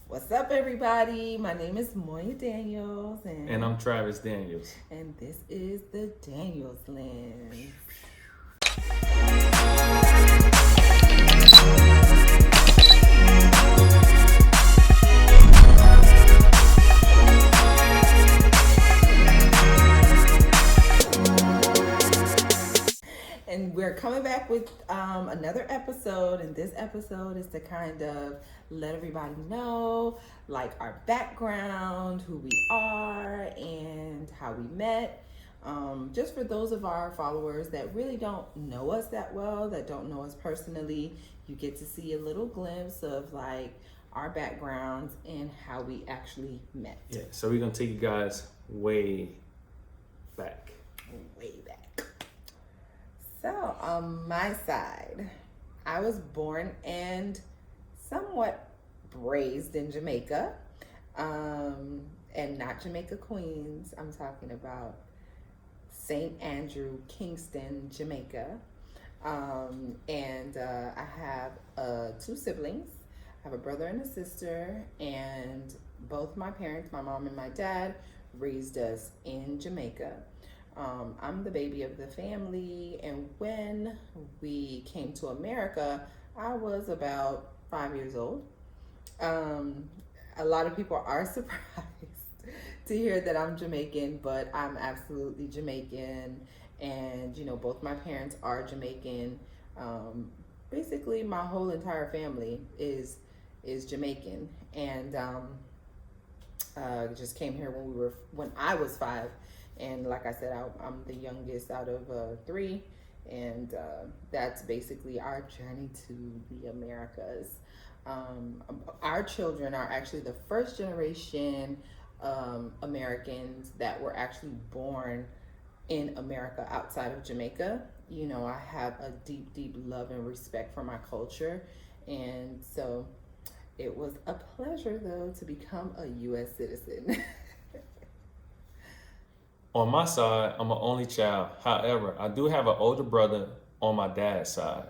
What's up, everybody? My name is Moya Daniels, And I'm Travis Daniels. and this is the Daniels Lens. And we're coming back with another episode, and this episode is to kind of let everybody know, like, our background, who we are, and how we met. Just for those of our followers that really don't know us that well, that don't know us personally, you get to see a little glimpse of like our backgrounds and how we actually met. Yeah, so we're going to take you guys way back. Way back. So, on my side, I was born and somewhat raised in Jamaica, and not Jamaica, Queens. I'm talking about St. Andrew, Kingston, Jamaica. And I have two siblings. I have a brother and a sister, and both my parents, my mom and my dad, raised us in Jamaica. I'm the baby of the family, and when we came to America, I was about 5 years old. A lot of people are surprised to hear that I'm Jamaican, but I'm absolutely Jamaican, and both my parents are Jamaican. Basically, my whole entire family is Jamaican, and just came here when I was 5. And like I said, I'm the youngest out of 3, and that's basically our journey to the Americas. Our children are actually the first generation Americans that were actually born in America outside of Jamaica. I have a deep, deep love and respect for my culture, and so it was a pleasure, though, to become a U.S. citizen. On my side, I'm an only child. However, I do have an older brother on my dad's side.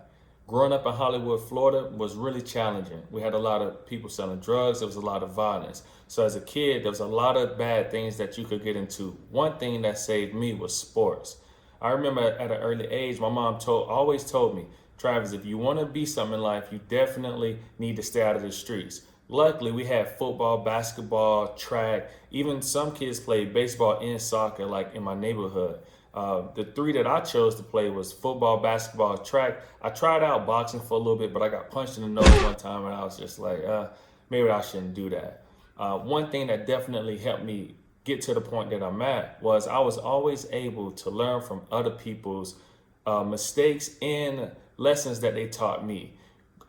Growing up in Hollywood, Florida was really challenging. We had a lot of people selling drugs. There was a lot of violence. So as a kid, there was a lot of bad things that you could get into. One thing that saved me was sports. I remember at an early age, my mom always told me, Travis, if you want to be something in life, you definitely need to stay out of the streets. Luckily, we had football, basketball, track. Even some kids played baseball and soccer, like in my neighborhood. The 3 that I chose to play was football, basketball, track. I tried out boxing for a little bit, but I got punched in the nose one time, and I was just like, maybe I shouldn't do that. One thing that definitely helped me get to the point that I'm at was I was always able to learn from other people's mistakes and lessons that they taught me.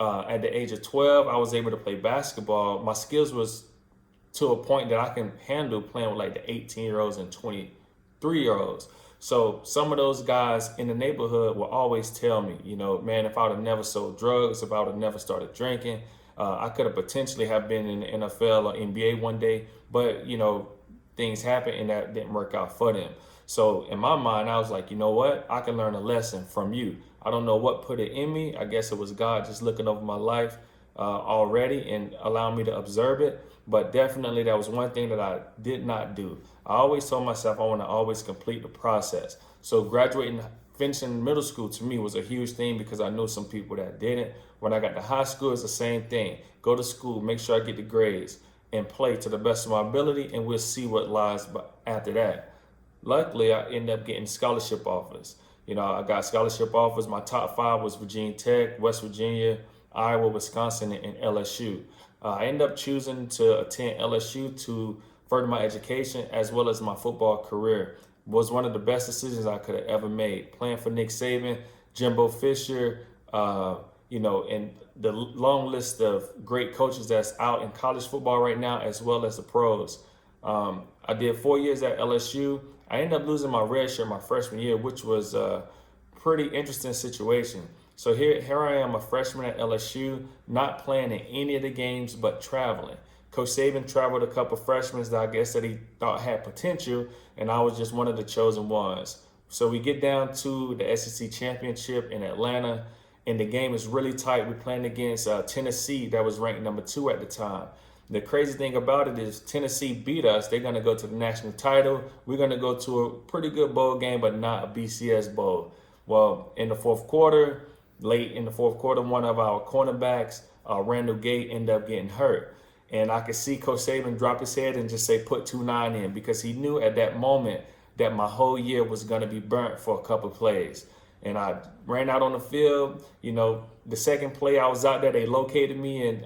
At the age of 12, I was able to play basketball. My skills was to a point that I can handle playing with like the 18-year-olds and 23-year-olds. So some of those guys in the neighborhood will always tell me, man, if I would have never sold drugs, if I would have never started drinking, I could have potentially have been in the NFL or NBA one day. But, things happen and that didn't work out for them. So in my mind, I was like, you know what? I can learn a lesson from you. I don't know what put it in me. I guess it was God just looking over my life already and allowing me to observe it. But definitely that was one thing that I did not do. I always told myself I want to always complete the process. So graduating, finishing middle school to me was a huge thing because I knew some people that didn't. When I got to high school, it's the same thing. Go to school, make sure I get the grades and play to the best of my ability, and we'll see what lies after that. Luckily, I ended up getting scholarship offers. I got scholarship offers. My top 5 was Virginia Tech, West Virginia, Iowa, Wisconsin, and LSU. I ended up choosing to attend LSU to further my education as well as my football career. It was one of the best decisions I could have ever made. Playing for Nick Saban, Jimbo Fisher, and the long list of great coaches that's out in college football right now, as well as the pros. I did 4 years at LSU. I ended up losing my red shirt my freshman year, which was a pretty interesting situation. So here I am, a freshman at LSU, not playing in any of the games, but traveling. Coach Saban traveled a couple freshmen that I guess that he thought had potential, and I was just one of the chosen ones. So we get down to the SEC championship in Atlanta, and the game is really tight. We're playing against Tennessee, that was ranked number 2 at the time. The crazy thing about it is Tennessee beat us. They're going to go to the national title. We're going to go to a pretty good bowl game, but not a BCS bowl. Well, in the fourth quarter, late in the fourth quarter, one of our cornerbacks, Randall Gate, ended up getting hurt. And I could see Coach Saban drop his head and just say, put 2-9 in, because he knew at that moment that my whole year was going to be burnt for a couple plays. And I ran out on the field. The second play I was out there, they located me and,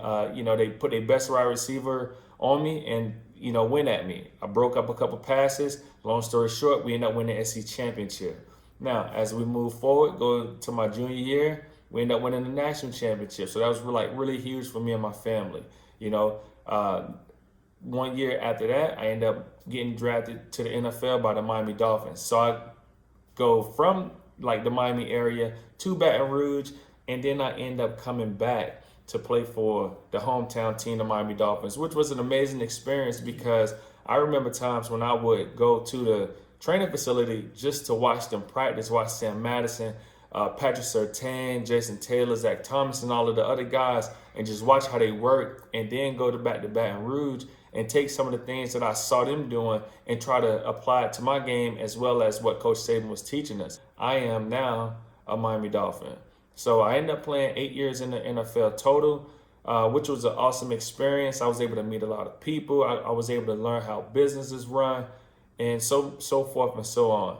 they put their best wide receiver on me and, went at me. I broke up a couple passes. Long story short, we ended up winning the SEC championship. Now, as we move forward, go to my junior year, we ended up winning the national championship. So that was really huge for me and my family. 1 year after that, I ended up getting drafted to the NFL by the Miami Dolphins. So I go from the Miami area to Baton Rouge, and then I end up coming back to play for the hometown team, the Miami Dolphins, which was an amazing experience because I remember times when I would go to the training facility just to watch them practice, watch Sam Madison, Patrick Surtain, Jason Taylor, Zach Thomas, and all of the other guys, and just watch how they work, and then go back to Baton Rouge and take some of the things that I saw them doing and try to apply it to my game as well as what Coach Saban was teaching us. I am now a Miami Dolphin. So I ended up playing 8 years in the NFL total, which was an awesome experience. I was able to meet a lot of people. I was able to learn how businesses run and so forth and so on.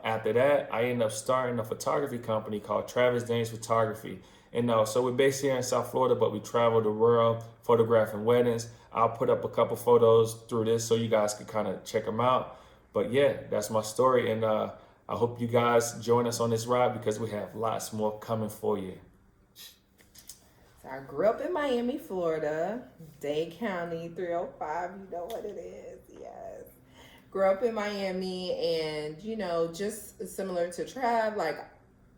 After that, I ended up starting a photography company called Travis Danes Photography. And so we're based here in South Florida, but we travel the world photographing weddings. I'll put up a couple photos through this so you guys can kind of check them out. But yeah, that's my story. And I hope you guys join us on this ride because we have lots more coming for you. So I grew up in Miami, Florida, Dade County, 305. You know what it is. Yes. Grew up in Miami, and, just similar to Trav,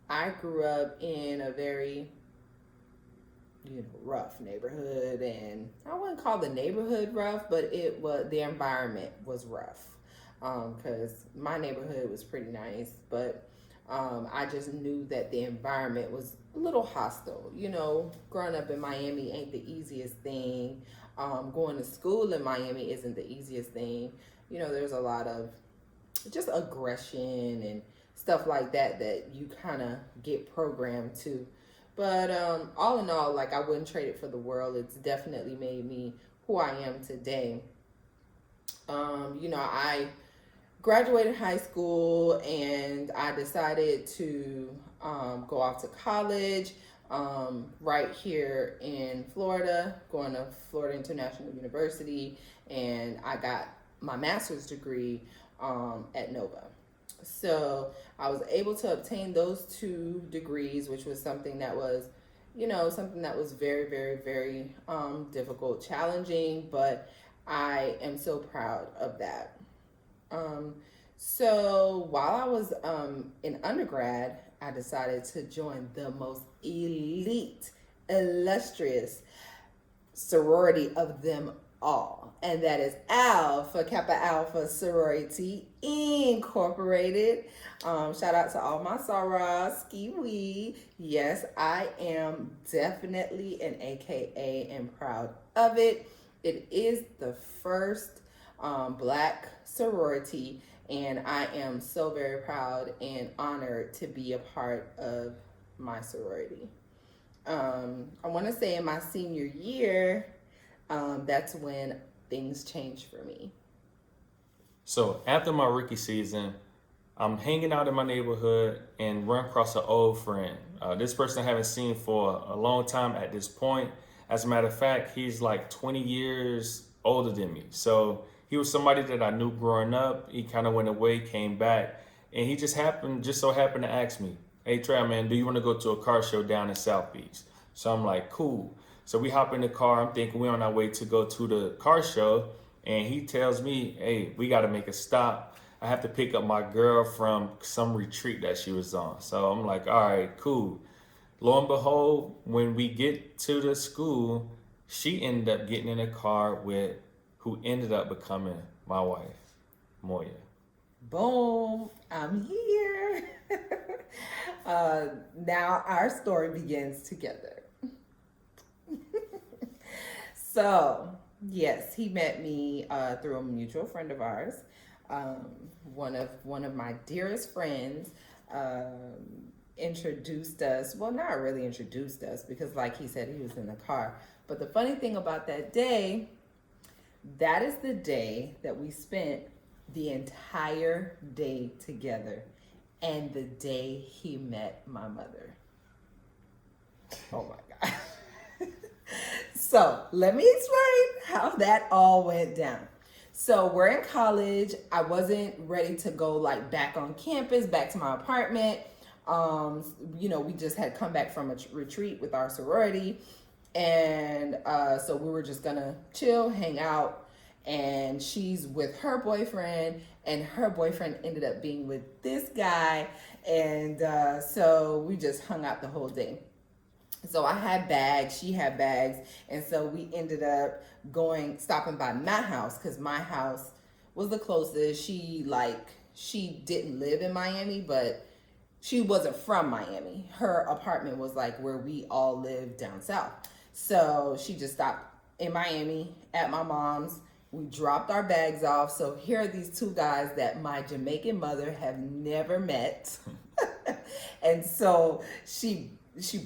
I grew up in a very rough neighborhood, and I wouldn't call the neighborhood rough, but the environment was rough, because my neighborhood was pretty nice, but I just knew that the environment was a little hostile. Growing up in Miami ain't the easiest thing. Going to school in Miami isn't the easiest thing. There's a lot of just aggression and stuff like that you kind of get programmed to. But all in all, I wouldn't trade it for the world. It's definitely made me who I am today. I graduated high school and I decided to go off to college right here in Florida, going to Florida International University, and I got my master's degree at Nova. So I was able to obtain those 2 degrees, which was something that was, very, very, very difficult, challenging, but I am so proud of that. So while I was in undergrad, I decided to join the most elite, illustrious sorority of them all, and that is Alpha Kappa Alpha Sorority Incorporated. Shout out to all my sorors, ski-wee. Yes, I am definitely an AKA and proud of it. It is the first Black sorority, and I am so very proud and honored to be a part of my sorority. I want to say in my senior year, that's when things changed for me. So after my rookie season, I'm hanging out in my neighborhood and run across an old friend. This person I haven't seen for a long time at this point. As a matter of fact, he's 20 years older than me. So he was somebody that I knew growing up. He kind of went away, came back, and he just so happened to ask me, "Hey, Trav, man, do you want to go to a car show down in South Beach?" So I'm like, cool. So we hop in the car. I'm thinking we're on our way to go to the car show. And he tells me, "Hey, we got to make a stop. I have to pick up my girl from some retreat that she was on." So I'm like, all right, cool. Lo and behold, when we get to the school, she ended up getting in a car with who ended up becoming my wife, Moya. Boom, I'm here. Now our story begins together. So Yes, he met me through a mutual friend of ours. Um, one of my dearest friends introduced us. Well, not really introduced us because, like he said, he was in the car. But the funny thing about that day, that is the day that we spent the entire day together, and the day he met my mother. Oh my God. So let me explain how that all went down. So we're in college. I wasn't ready to go like back on campus, back to my apartment. We just had come back from a retreat with our sorority. And so we were just gonna chill, hang out. And she's with her boyfriend, and her boyfriend ended up being with this guy. And so we just hung out the whole day. So I had bags, she had bags, and so we ended up stopping by my house because my house was the closest. She didn't live in Miami, but she wasn't from Miami. Her apartment was like where we all lived down south. So she just stopped in Miami at my mom's. We dropped our bags off. So here are these two guys that my Jamaican mother have never met. And so she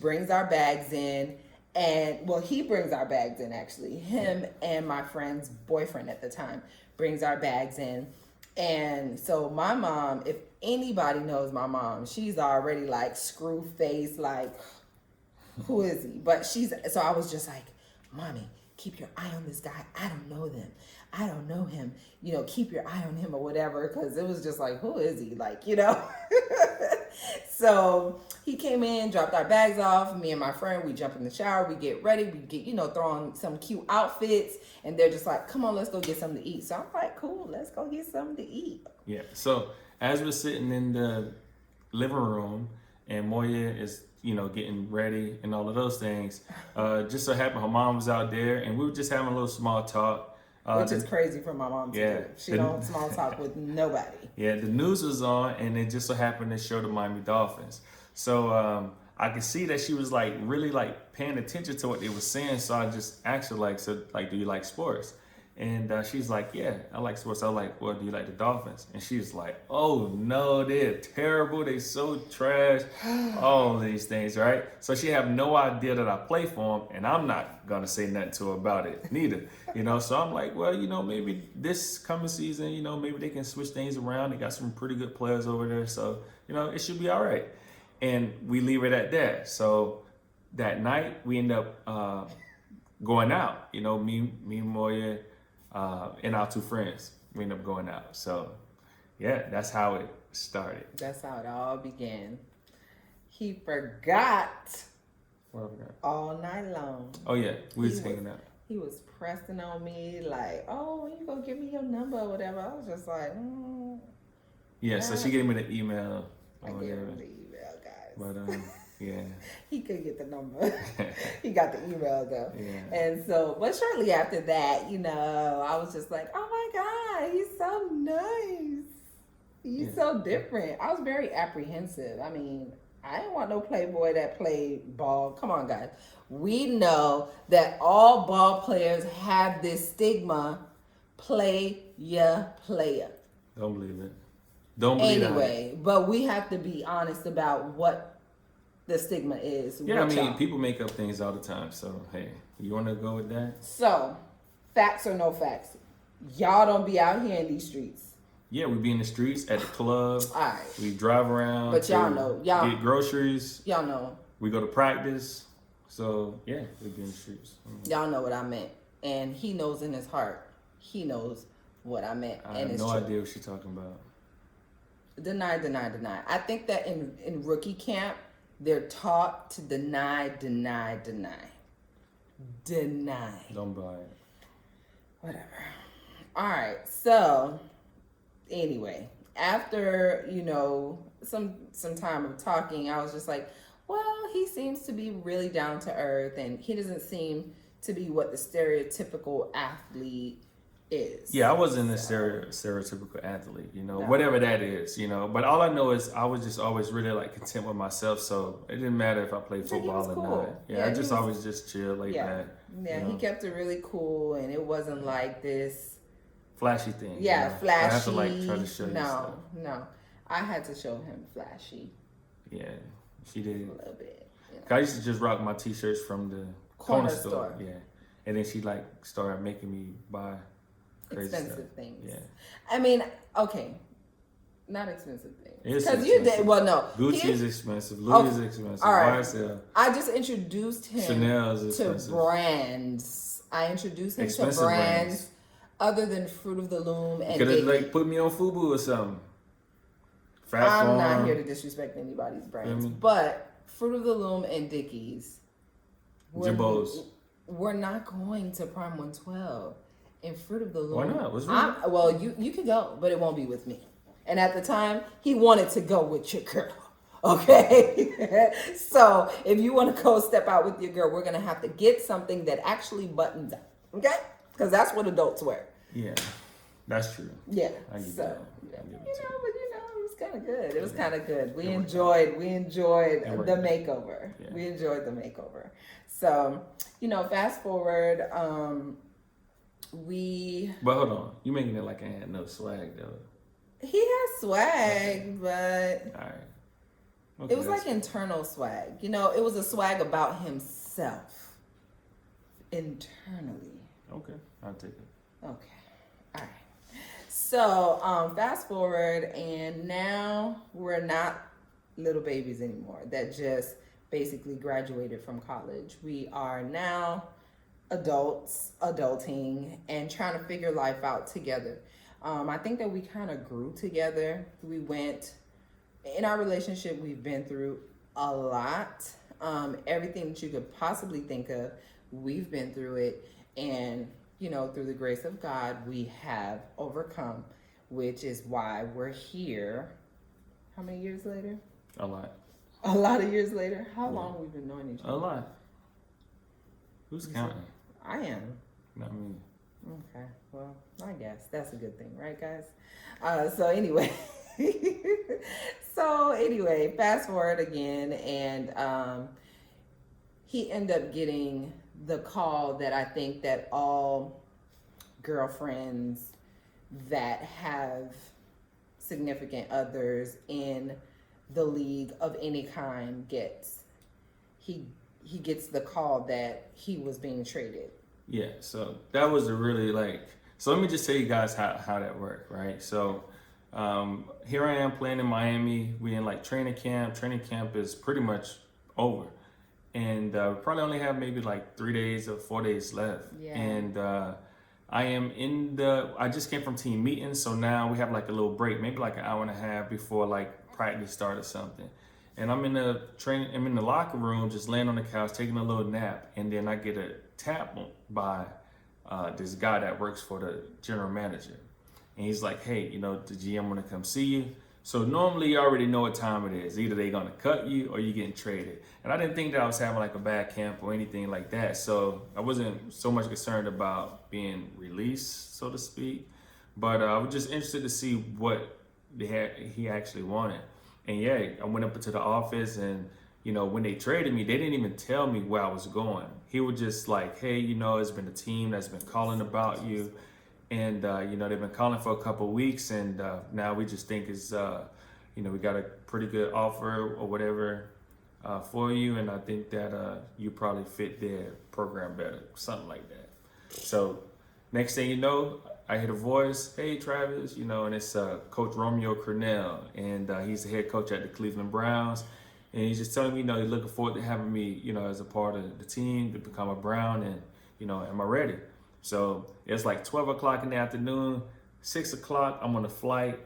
brings our bags in, and well, he brings our bags in actually. Him and my friend's boyfriend at the time brings our bags in. And so my mom, if anybody knows my mom, she's already like screw face, like who is he? But so I was just like, Mommy, keep your eye on this guy. I don't know them. I don't know him. Keep your eye on him or whatever. Because it was just like, who is he? So he came in, dropped our bags off. Me and my friend, we jump in the shower. We get ready. We get, throw on some cute outfits. And they're just like, come on, let's go get something to eat. So I'm like, cool, let's go get something to eat. Yeah. So as we're sitting in the living room and Moya is, getting ready and all of those things, just so happened her mom was out there and we were just having a little small talk. Which is crazy for my mom to do. She don't small talk with nobody. Yeah, the news was on, and it just so happened to show the Miami Dolphins. So I could see that she was like really like paying attention to what they were saying. So I just asked her do you like sports? And she's like, yeah, I like sports. I was like, well, do you like the Dolphins? And she was like, oh no, they're terrible. They so trash. All these things, right? So she have no idea that I play for them, and I'm not gonna say nothing to her about it neither. So I'm like, well, maybe this coming season, maybe they can switch things around. They got some pretty good players over there, so it should be all right. And we leave it at that. So that night we end up going out. Me, Moya. And our two friends, we ended up going out. So, yeah, that's how it started. That's how it all began. He forgot all night long. Oh, yeah, we was hanging out. He was pressing on me like, oh, when you go give me your number or whatever. I was just like, Yeah, so she gave me the email. I gave him the email, guys. But, yeah. He could get the number. He got the email though. Yeah. And so, but shortly after that, I was just like, oh my God, he's so nice. He's so different. I was very apprehensive. I mean, I didn't want no playboy that played ball. Come on, guys. We know that all ball players have this stigma, play ya player. Don't believe it. Don't believe it. Anyway, but we have to be honest about what the stigma is. Yeah, I mean, people make up things all the time. So, hey, you want to go with that? So, facts or no facts? Y'all don't be out here in these streets. Yeah, we be in the streets, at the club. All right. We drive around. But y'all know. Y'all get groceries. Y'all know. We go to practice. So, yeah, we be in the streets. Y'all know what I meant. And he knows in his heart. He knows what I meant. I have no idea what she's talking about. Deny. I think that in rookie camp, they're taught to deny. Don't buy it. Whatever. All right. So, anyway, after, some time of talking, I was just like, well, he seems to be really down to earth, and he doesn't seem to be what the stereotypical athlete is. Yeah, I wasn't a So, stereotypical athlete, no. whatever that is, But all I know is I was just always really like content with myself, so it didn't matter if I played Yeah, he was football or not. cool. Yeah, I Yeah, he just was. always just chill, laid Yeah, back, yeah. you He know, kept it really cool, and it wasn't like this. flashy thing, Yeah, I have to like try to flashy. show you stuff. No, no. I had to show him flashy Yeah, she did. a little bit. I used to just rock my T-shirts from the Corner corner store. store. Yeah, and then she like started making me buy crazy Expensive stuff. things. Yeah, I mean, okay, not expensive things. it's Because you did. Well, no. Gucci is expensive. Louis is expensive. All right. YSL. I just introduced him Chanel is to expensive. brands. I introduced him Expensive to brands brands. other than Fruit of the Loom and Could have Dickies. like put me on Fubu or something. Fat I'm Farm. not here to disrespect anybody's brands, but Fruit of the Loom and Dickies. Jimbo's. We're not going to Prime 112 in Fruit of the Loom. Why not? What's wrong? Well, you could go, but it won't be with me. And at the time, he wanted to go with your girl. Okay? So if you want to go step out with your girl, we're going to have to get something that actually buttons up. Okay? Because that's what adults wear. Yeah, that's true. Yeah. I give you So, that. yeah. I give it But it was kind of good. It was kind of good. We enjoyed the makeover. Yeah. We enjoyed the makeover. So, fast forward, But hold on, you making it like I had no swag though. he has swag, but All right. Okay, it was like internal swag. It was a swag about himself internally. Okay, I'll take it. Okay. All right. So, fast forward, and now we're not little babies anymore that just basically graduated from college. We are now adults, adulting, and trying to figure life out together. I think that we kind of grew together. We went, in our relationship, we've been through a lot. Everything that you could possibly think of, we've been through it. And through the grace of God, we have overcome, which is why we're here. How many years later? A lot. A lot of years later. How long we've been knowing each other? A lot. Who's counting? I am. Not me. Okay. Well, I guess that's a good thing, right, guys? So anyway, fast forward again, and he ended up getting the call that I think that all girlfriends that have significant others in the league of any kind gets. He gets the call that he was being traded. Yeah, so that was a really so let me just tell you guys how that worked, right? So here I am playing in Miami. We in training camp. Training camp is pretty much over. And we probably only have maybe 3 days or 4 days left. Yeah. And I am I just came from team meetings, so now we have a little break, maybe an hour and a half before practice start or something. And I'm in the locker room, just laying on the couch, taking a little nap. And then I get a tap by this guy that works for the general manager. And he's like, hey, the GM want to come see you. So normally you already know what time it is. Either they're going to cut you or you're getting traded. And I didn't think that I was having a bad camp or anything like that. So I wasn't so much concerned about being released, so to speak. But I was just interested to see what he actually wanted. And yeah, I went up into the office, and when they traded me, they didn't even tell me where I was going. He was just like, hey, it's been a team that's been calling about you. And, they've been calling for a couple of weeks, and now we just think we got a pretty good offer or whatever for you. And I think that you probably fit their program better, something like that. So next thing you know, I hear a voice, hey, Travis, and it's Coach Romeo Cornell. And he's the head coach at the Cleveland Browns. And he's just telling me, he's looking forward to having me, as a part of the team to become a Brown. And, am I ready? So it's 12 o'clock in the afternoon, 6 o'clock, I'm on a flight,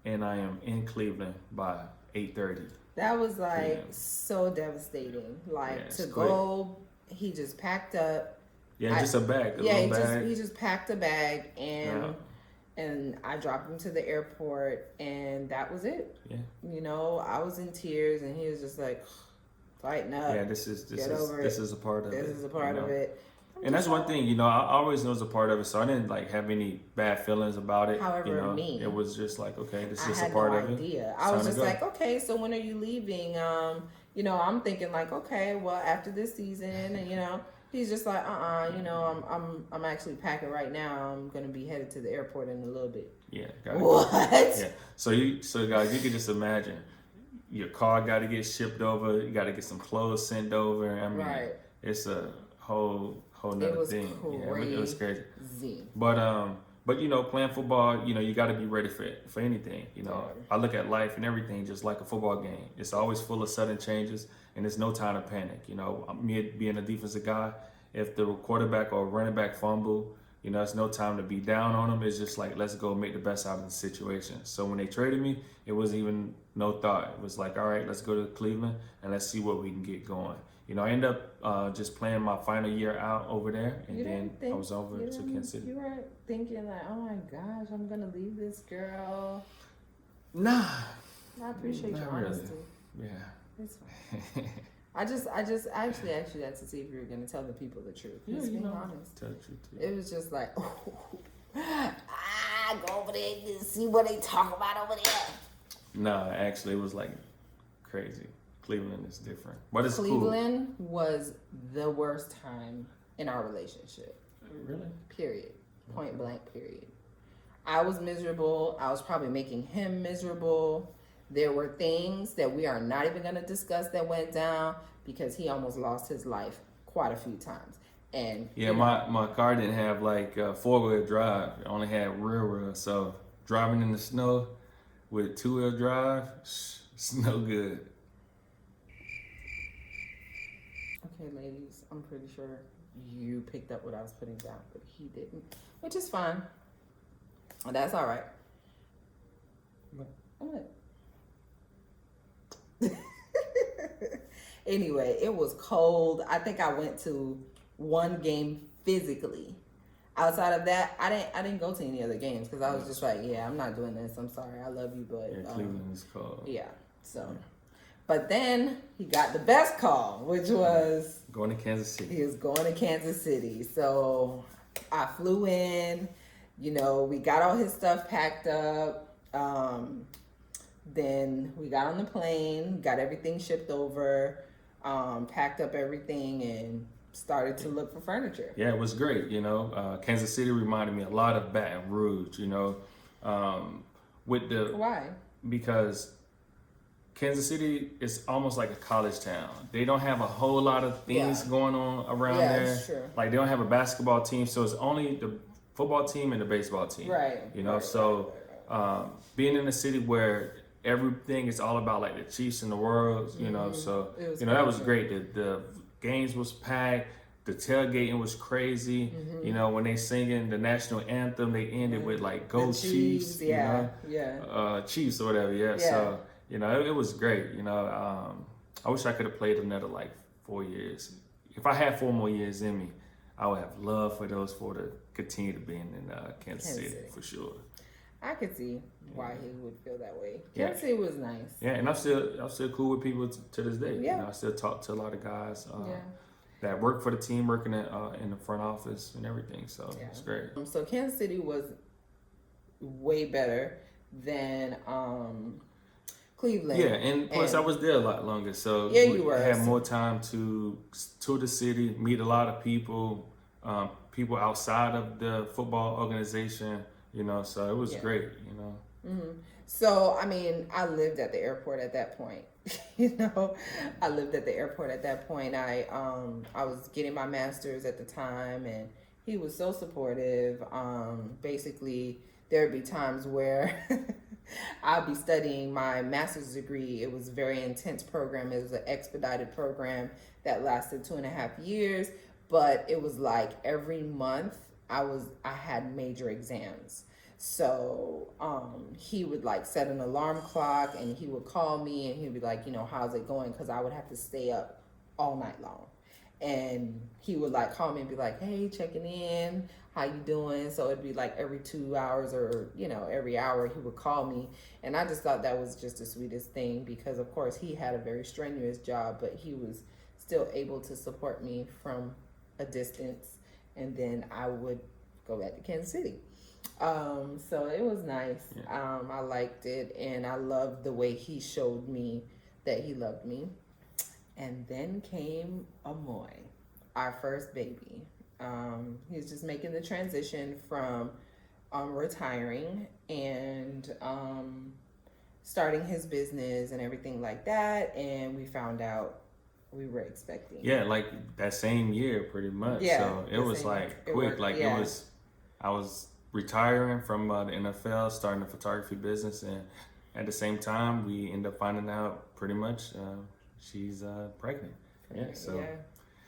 and I am in Cleveland by 8:30. That was so devastating. To go, he just packed up. Yeah, just a bag. He just packed a bag, and I dropped him to the airport, and that was it. Yeah. I was in tears, and he was just like, fighting up. Yeah, this is a part of it. This is a part of it. And that's one thing, I always was a part of it, so I didn't like have any bad feelings about it. However, me, it was just like, okay, this is I just a had part no of it. idea. It's I was time to just go. like, okay, so when are you leaving? I'm thinking like, okay, well, after this season, and he's just like, I'm actually packing right now. I'm gonna be headed to the airport in a little bit. Yeah, What? Yeah. So guys, you can just imagine your car got to get shipped over. You got to get some clothes sent over. I mean, Right. it's a whole It nother was thing. Yeah, crazy. it was crazy. But playing football, you got to be ready for anything. I look at life and everything just like a football game. It's always full of sudden changes, and there's no time to panic. Me being a defensive guy, if the quarterback or running back fumble, it's no time to be down on them. It's just like, let's go make the best out of the situation. So when they traded me, it wasn't even no thought. It was like, all right, let's go to Cleveland and let's see what we can get going. I ended up just playing my final year out over there, and then I was over to Kansas City. You weren't thinking like, oh my gosh, I'm gonna leave this girl. Nah. I appreciate your honesty. Yeah. It's fine. I just actually asked you that to see if you were gonna tell the people the truth. Yeah, being honest. Tell the truth too. It was just like, go over there and see what they talk about over there. Nah, actually, it was like crazy. Cleveland is different, but it's Cleveland was the worst time in our relationship. Really? Period. Point blank. Period. I was miserable. I was probably making him miserable. There were things that we are not even going to discuss that went down because he almost lost his life quite a few times. And yeah, my car didn't have like 4-wheel drive. It only had rear wheel. So driving in the snow with 2-wheel drive, it's no good. Okay, ladies, I'm pretty sure you picked up what I was putting down, but he didn't, which is fine. That's all right. What? Anyway, it was cold. I think I went to one game physically. Outside of that, I didn't go to any other games because I was just like, yeah, I'm not doing this. I'm sorry, I love you, but Cleveland is cold. Yeah, so. Yeah. But then he got the best call, which was going to Kansas City. He was going to Kansas City. So I flew in, we got all his stuff packed up. Then we got on the plane, got everything shipped over, packed up everything, and started to look for furniture. Yeah, it was great. Kansas City reminded me a lot of Baton Rouge. Why? Because Kansas City is almost like a college town. They don't have a whole lot of things going on around there. Sure. Like they don't have a basketball team, so it's only the football team and the baseball team. Right. Being in a city where everything is all about like the Chiefs in the world, so that was great. The games was packed. The tailgating was crazy. When they singing the national anthem, they ended with like "Go Chiefs," Chiefs or whatever. Yeah. So. It was great. I wish I could have played another like 4 years. If I had 4 more years in me, I would have loved for those 4 to continue to be in Kansas City for sure. I could see why he would feel that way. Kansas City was nice. Yeah, and I'm still cool with people to this day. Yeah. I still talk to a lot of guys that work for the team, working in the front office and everything. So it's great. So Kansas City was way better than Cleveland. Yeah, and plus I was there a lot longer, so you were. I had more time to tour the city, meet a lot of people, people outside of the football organization, so it was great, So, I lived at the airport at that point. I lived at the airport at that point. I was getting my master's at the time, and he was so supportive. Basically, there'd be times where I'll be studying my master's degree. It was a very intense program. It was an expedited program that lasted 2.5 years, but it was like every month I had major exams. So he would like set an alarm clock, and he would call me, and he'd be like, how's it going? Because I would have to stay up all night long. And he would like call me and be like, hey, checking in, how you doing? So it'd be like every 2 hours or, every hour he would call me. And I just thought that was just the sweetest thing because, of course, he had a very strenuous job, but he was still able to support me from a distance. and then I would go back to Kansas City. So it was nice. Yeah. I liked it, and I loved the way he showed me that he loved me. And then came Amoy, our first baby. He's just making the transition from retiring and starting his business and everything like that. And we found out we were expecting. Yeah, like that same year, pretty much. Yeah, So it was like quick. yeah. I was retiring from the NFL, starting a photography business, and at the same time, we ended up finding out pretty much she's pregnant. Yeah, so Yeah.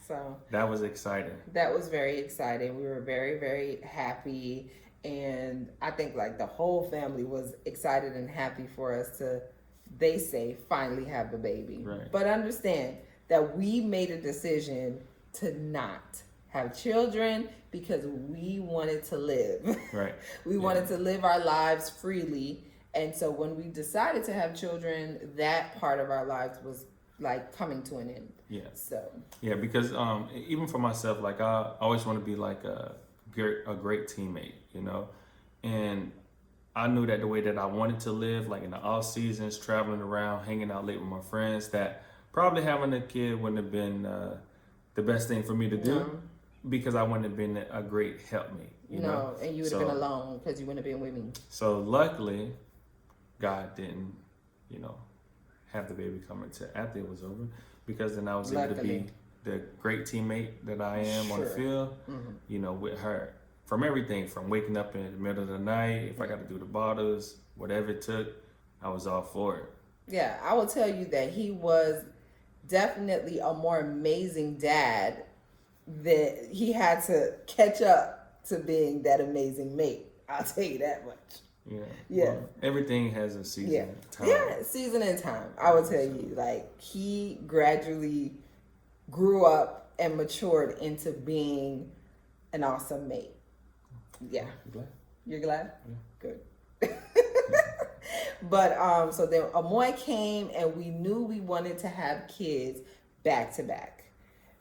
So that was exciting. that was very exciting. We were very, very happy. And I think like the whole family was excited and happy for us to, they say, finally have a baby. Right. But understand that we made a decision to not have children because we wanted to live. Right. We wanted to live our lives freely. And so when we decided to have children, that part of our lives was like coming to an end. Yeah. So Yeah, because even for myself, like I always want to be like a great teammate, you know, and I knew that the way that I wanted to live, like in the off seasons, traveling around, hanging out late with my friends, that probably having a kid wouldn't have been the best thing for me to do because I wouldn't have been a great helpmate. You know? and you would have been alone because you wouldn't have been with me. So luckily, God didn't, you know, have the baby come until after it was over, because then I was able to be the great teammate that I am on the field, you know, with her. From everything, from waking up in the middle of the night, if I got to do the bottles, whatever it took, I was all for it. Yeah, I will tell you that he was definitely a more amazing dad, that he had to catch up to being that amazing mate. I'll tell you that much. Yeah. Yeah. Well, everything has a season. Yeah. Time. Yeah, season and time. I will tell you, like, he gradually grew up and matured into being an awesome mate. Yeah. You glad? You're glad? Yeah. Good. But so then Amoy came, and we knew we wanted to have kids back to back.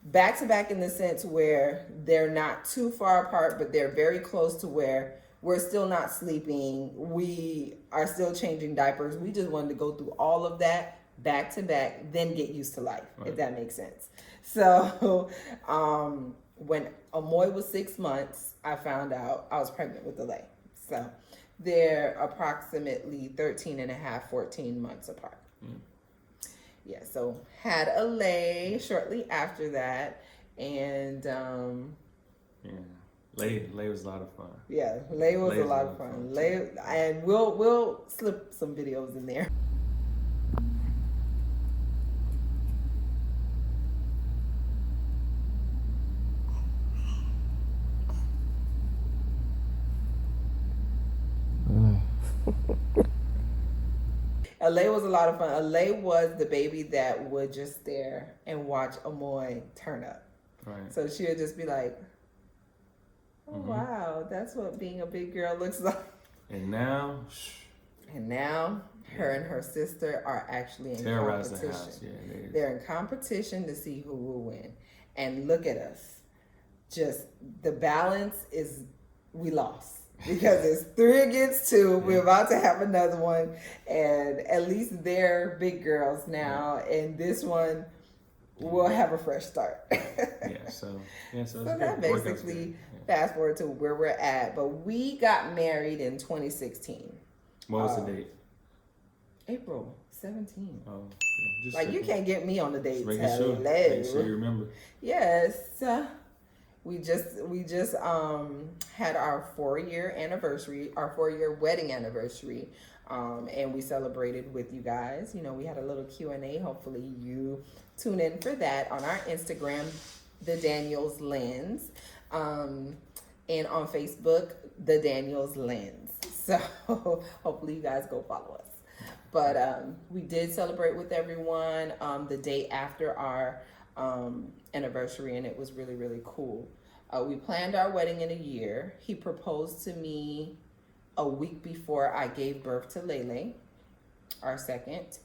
Back to back in the sense where they're not too far apart, but they're very close to where we're still not sleeping. We are still changing diapers. We just wanted to go through all of that back to back, then get used to life, if that makes sense. So when Amoy was 6 months, I found out I was pregnant with Alay. So they're approximately 13 and a half, 14 months apart. Yeah, so had Alay shortly after that, and yeah, Lay was a lot of fun. Yeah, Lay was a lot of fun. Lay, and we'll slip some videos in there. Alay was a lot of fun. Alay was the baby that would just stare and watch Amoy turn up. Right. So she would just be like, oh, wow, that's what being a big girl looks like. And now her and her sister are actually in competition. The house. Yeah, they're in competition to see who will win. And look at us. Just the balance is, we lost. Because it's 3 against 2. We're about to have another one. And at least they're big girls now. And this one will have a fresh start. So that basically fast forward to where we're at. But we got married in 2016. What was the date? April 17. Oh, just like, you can't get me on the dates. Make sure you remember. Yes. We just had our 4-year anniversary, our 4-year wedding anniversary, and we celebrated with you guys. You know, we had a little Q&A. Hopefully you tune in for that on our Instagram, The Daniels Lens, and on Facebook, The Daniels Lens. So hopefully you guys go follow us. But we did celebrate with everyone the day after our anniversary, and it was really, really cool. We planned our wedding in a year. He proposed to me a week before I gave birth to Lele, our second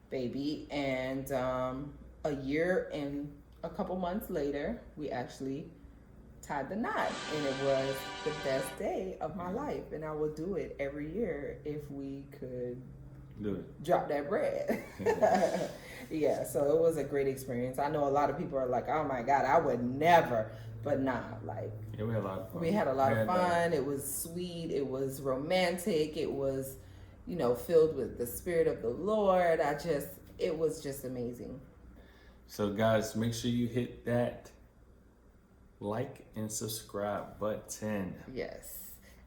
baby, and a year and a couple months later, we actually tied the knot, and it was the best day of my life. And I will do it every year if we could Do it. drop that bread. Yeah, so it was a great experience. I know a lot of people are like, "Oh my God, I would never," but nah, like Yeah, we had a lot of fun. we had a lot of fun. It was sweet. It was romantic. It was, filled with the spirit of the Lord. It was just amazing. So guys, make sure you hit that like and subscribe button. Yes.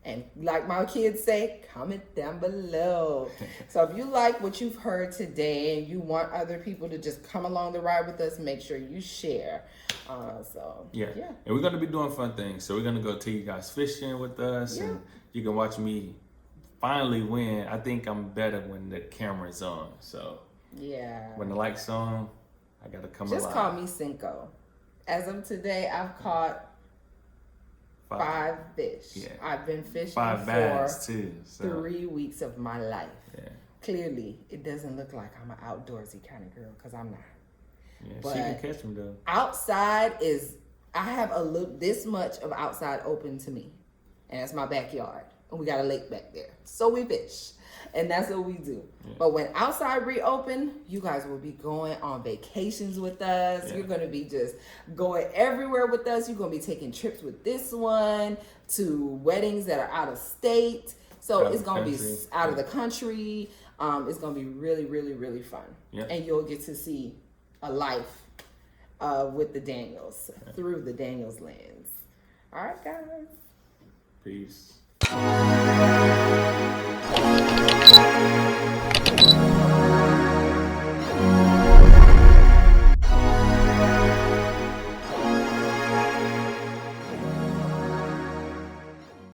And like my kids say, comment down below. So if you like what you've heard today and you want other people to just come along the ride with us, make sure you share. Yeah. And we're going to be doing fun things. So we're going to go take you guys fishing with us. Yeah. And you can watch me finally win. I think I'm better when the camera's on. So yeah, when the light's on, I got to come just alive. call me Cinco. As of today, I've caught 5 fish. Yeah. I've been fishing 5 bass too. So. 3 weeks of my life. Yeah. Clearly, it doesn't look like I'm an outdoorsy kind of girl because I'm not. Yeah, But she can catch them though. Outside I have this much of outside open to me, and that's my backyard. And we got a lake back there, so we fish, and that's what we do. Yeah. But when outside reopen, you guys will be going on vacations with us. Yeah. You're gonna be just going everywhere with us. You're gonna be taking trips with this one to weddings that are out of state. So it's gonna be out of the country. It's gonna be really, really, really fun. Yeah. And you'll get to see a life with the Daniels through the Daniels lens. All right, guys. Peace.